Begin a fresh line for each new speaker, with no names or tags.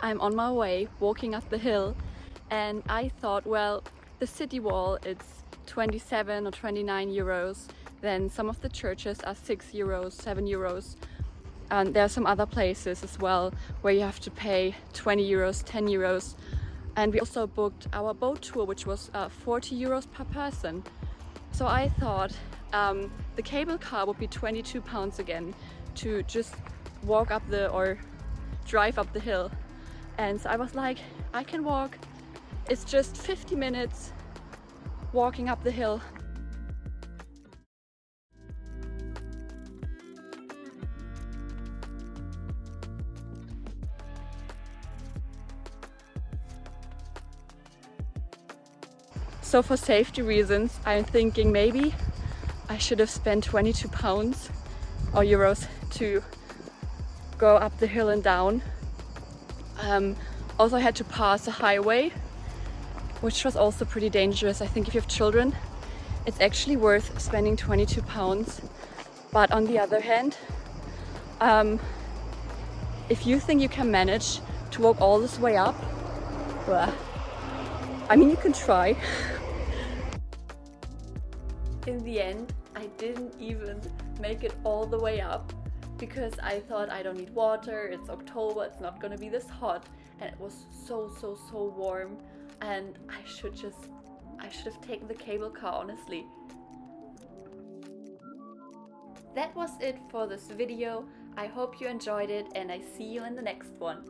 I'm on my way walking up the hill, and I thought, well, the city wall it's 27 or 29 euros, then some of the churches are 6 euros, 7 euros, and there are some other places as well where you have to pay 20 euros, 10 euros. And we also booked our boat tour, which was 40 euros per person. So I thought the cable car would be 22 pounds again to just walk up or drive up the hill. And so I was like, I can walk. It's just 50 minutes walking up the hill. So for safety reasons, I'm thinking maybe I should have spent 22 pounds or euros to go up the hill and down. Also I had to pass a highway, which was also pretty dangerous. I think if you have children, it's actually worth spending 22 pounds. But on the other hand, if you think you can manage to walk all this way up, well, I mean, you can try. In the end, I didn't even make it all the way up because I thought I don't need water, it's October, it's not gonna be this hot, and it was so warm, and I should have taken the cable car, honestly. That was it for this video. I hope you enjoyed it, and I see you in the next one.